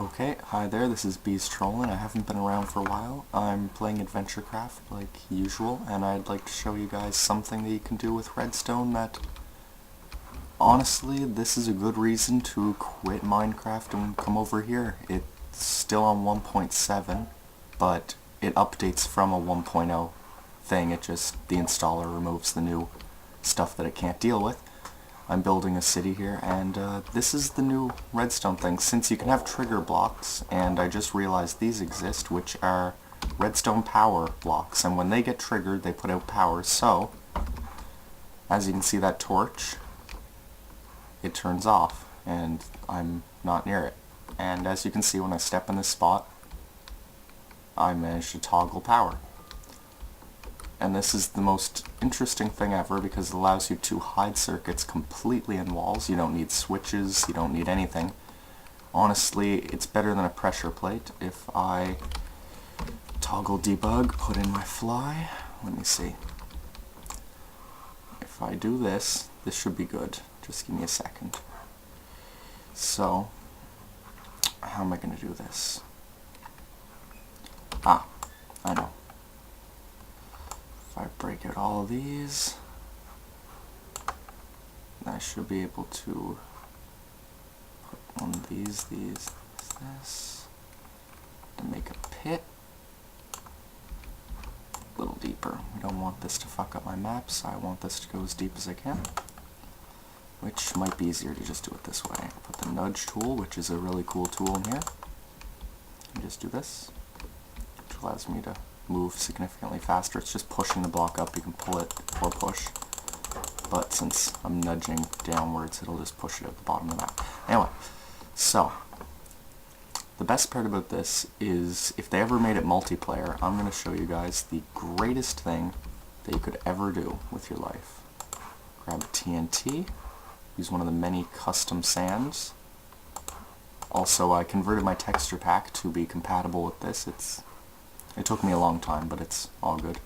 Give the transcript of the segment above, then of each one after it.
Okay, hi there, this is Bees Trollin'. I haven't been around for a while. I'm playing AdventureCraft like usual, and I'd like to show you guys something that you can do with redstone that... Honestly, this is a good reason to quit Minecraft and come over here. It's still on 1.7, but it updates from a 1.0 thing. It just, the installer removes the new stuff that it can't deal with. I'm building a city here, and this is the new redstone thing. Since you can have trigger blocks, and I just realized these exist, which are redstone power blocks, and when they get triggered, they put out power. So, as you can see that torch, it turns off, and I'm not near it. And as you can see, when I step in this spot, I managed to toggle power. And this is the most interesting thing ever because it allows you to hide circuits completely in walls. You don't need switches, you don't need anything. Honestly, it's better than a pressure plate. If I toggle debug, put in my fly, let me see. If I do this, this should be good. Just give me a second. So, how am I going to do this? Ah, I know. If I break out all of these, I should be able to put one of these, this, to make a pit a little deeper. We don't want this to fuck up my maps. I want this to go as deep as I can, which might be easier to just do it this way. Put the nudge tool, which is a really cool tool in here, and just do this, which allows me to move significantly faster. It's just pushing the block up. You can pull it or push, but since I'm nudging downwards, it'll just push it at the bottom of the map. Anyway, so the best part about this is if they ever made it multiplayer, I'm going to show you guys the greatest thing that you could ever do with your life. Grab a TNT, use one of the many custom sands. Also, I converted my texture pack to be compatible with this. It took me a long time, but it's all good.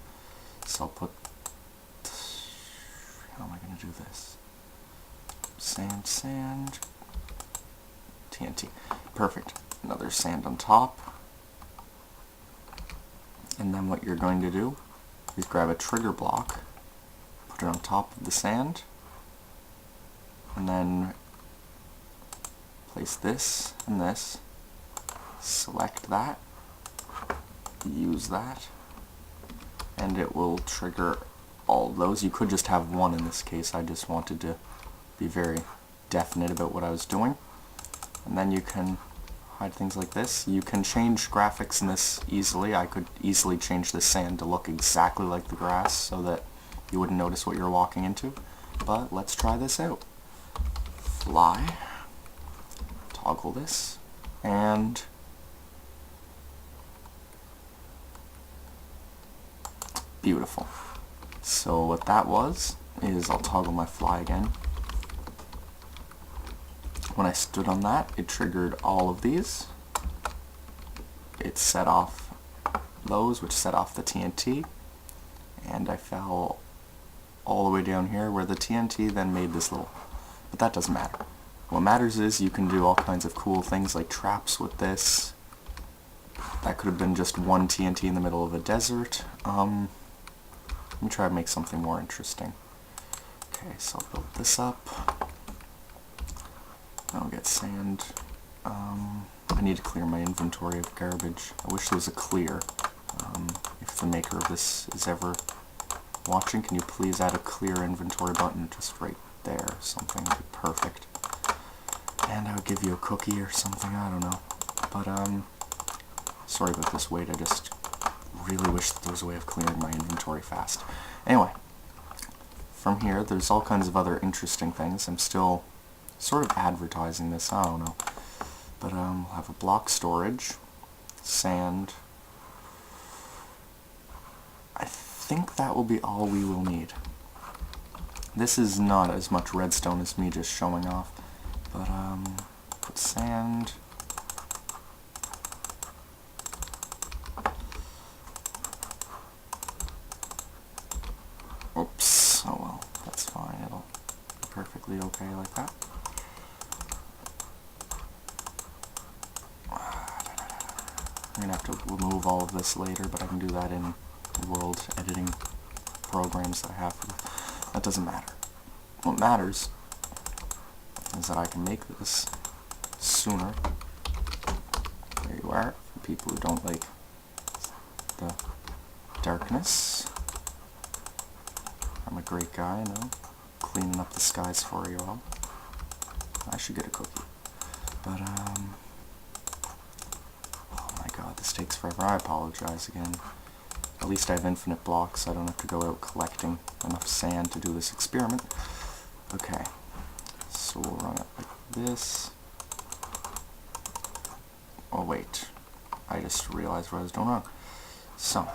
So I'll put... How am I going to do this? Sand, TNT. Perfect. Another sand on top. And then what you're going to do is grab a trigger block, put it on top of the sand, and then place this and this, select that, use that, and it will trigger all of those. You could just have one in this case. I just wanted to be very definite about what I was doing. And then you can hide things like this. You can change graphics in this easily. I could easily change the sand to look exactly like the grass so that you wouldn't notice what you're walking into. But let's try this out. Fly, toggle this, and beautiful. So what that was is, I'll toggle my fly again. When I stood on that, it triggered all of these. It set off those, which set off the TNT, and I fell all the way down here where the TNT then made this little... But that doesn't matter. What matters is you can do all kinds of cool things like traps with this. That could have been just one TNT in the middle of a desert. Let me try to make something more interesting. Okay, so I'll build this up. I'll get sand. I need to clear my inventory of garbage. I wish there was a clear. If the maker of this is ever watching, can you please add a clear inventory button just right there? Something would be perfect. And I would give you a cookie or something, I don't know. But, sorry about this wait, I just really wish that there was a way of clearing my inventory fast. Anyway, from here, there's all kinds of other interesting things. I'm still sort of advertising this, I don't know. But we'll have a block storage, sand. I think that will be all we will need. This is not as much redstone as me just showing off, but put sand. Oops, oh well, that's fine, it'll be perfectly okay like that. I'm going to have to remove all of this later, but I can do that in the world editing programs that I have. That doesn't matter. What matters is that I can make this sooner. There you are, for people who don't like the darkness. I'm a great guy, no? Cleaning up the skies for you all. I should get a cookie. But, oh my god, this takes forever. I apologize again. At least I have infinite blocks, so I don't have to go out collecting enough sand to do this experiment. Okay, so we'll run it like this. Oh wait, I just realized what I was doing wrong. So,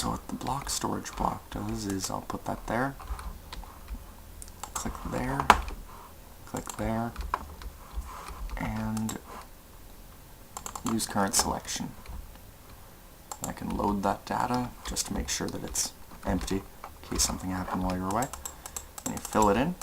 what the block storage block does is I'll put that there, click there, and use current selection. I can load that data just to make sure that it's empty in case something happened while you're away. And you fill it in.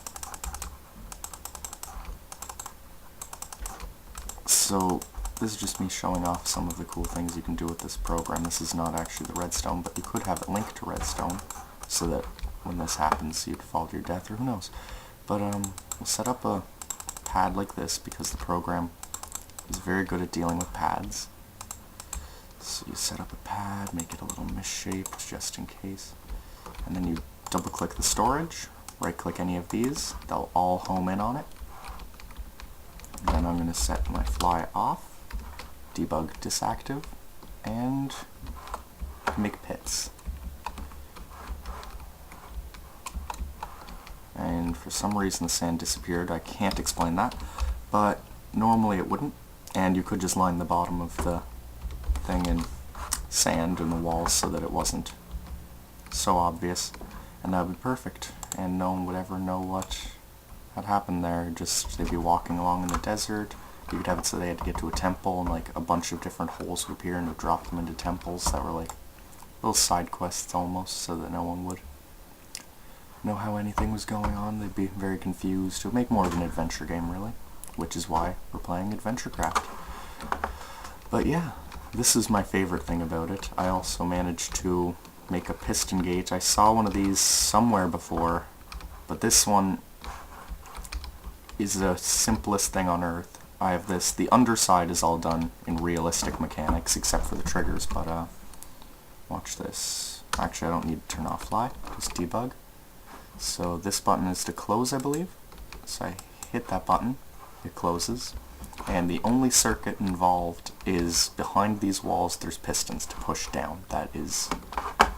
So this is just me showing off some of the cool things you can do with this program. This is not actually the redstone, but you could have it linked to redstone so that when this happens you'd fall to your death, or who knows. But we'll set up a pad like this because the program is very good at dealing with pads. So you set up a pad, make it a little misshaped just in case, and then you double click the storage, right click any of these, they'll all home in on it. And then I'm going to set my fly off, debug disactive, and make pits. And for some reason the sand disappeared. I can't explain that, but normally it wouldn't, and you could just line the bottom of the thing in sand in the walls so that it wasn't so obvious, and that would be perfect, and no one would ever know what had happened there. Just they'd be walking along in the desert. You could have it so they had to get to a temple, and like a bunch of different holes would appear and it would drop them into temples that were like little side quests almost, so that no one would know how anything was going on. They'd be very confused. It would make more of an adventure game, really, which is why we're playing AdventureCraft. But yeah, this is my favorite thing about it. I also managed to make a piston gate. I saw one of these somewhere before, but this one is the simplest thing on earth. I have this. The underside is all done in realistic mechanics, except for the triggers, but watch this. Actually, I don't need to turn off fly, just debug. So this button is to close, I believe. So I hit that button, it closes, and the only circuit involved is behind these walls there's pistons to push down. That is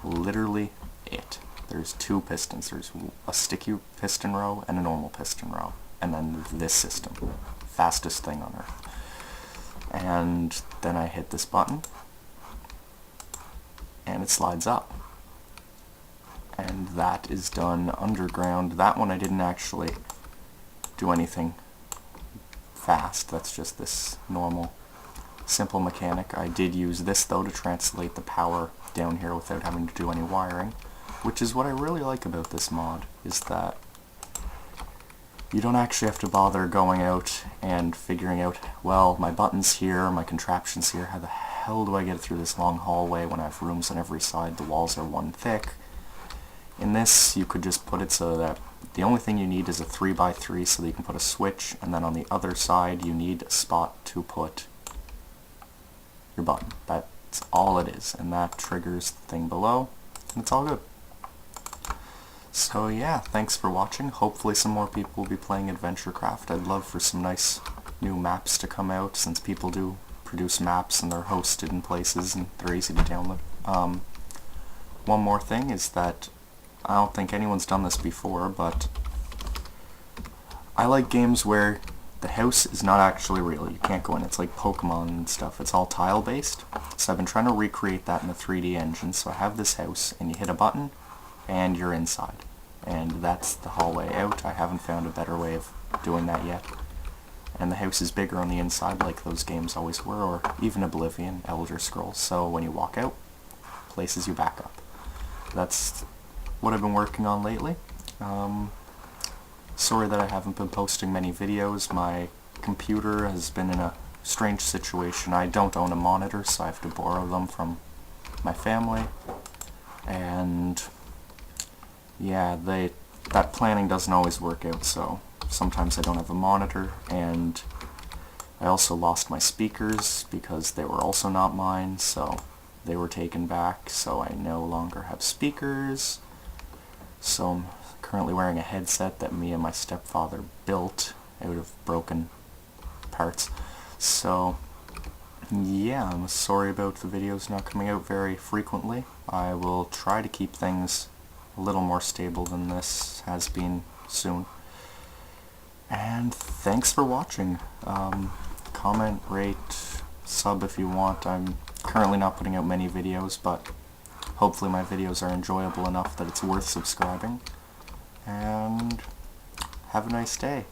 literally it. There's two pistons. There's a sticky piston row and a normal piston row, and then this system. Fastest thing on earth. And then I hit this button and it slides up, and that is done underground. That one I didn't actually do anything fast. That's just this normal simple mechanic. I did use this though to translate the power down here without having to do any wiring, which is what I really like about this mod, is that you don't actually have to bother going out and figuring out, well, my button's here, my contraption's here, how the hell do I get through this long hallway when I have rooms on every side, the walls are one thick. In this, you could just put it so that the only thing you need is a 3x3 so that you can put a switch, and then on the other side you need a spot to put your button. That's all it is, and that triggers the thing below, and it's all good. So yeah, thanks for watching. Hopefully some more people will be playing AdventureCraft. I'd love for some nice new maps to come out, since people do produce maps and they're hosted in places and they're easy to download. One more thing is that I don't think anyone's done this before, but I like games where the house is not actually real. You can't go in. It's like Pokemon and stuff. It's all tile-based. So I've been trying to recreate that in the 3D engine. So I have this house, and you hit a button, and you're inside. And that's the hallway out. I haven't found a better way of doing that yet. and the house is bigger on the inside like those games always were, or even Oblivion, Elder Scrolls, so when you walk out, places you back up. That's what I've been working on lately. Sorry that I haven't been posting many videos. My computer has been in a strange situation. I don't own a monitor, so I have to borrow them from my family, and yeah, that planning doesn't always work out, so sometimes I don't have a monitor, and I also lost my speakers because they were also not mine, so they were taken back, so I no longer have speakers. So I'm currently wearing a headset that me and my stepfather built out of broken parts. So yeah, I'm sorry about the videos not coming out very frequently. I will try to keep things a little more stable than this has been soon. And thanks for watching. Comment, rate, sub if you want. I'm currently not putting out many videos, but hopefully my videos are enjoyable enough that it's worth subscribing. And have a nice day.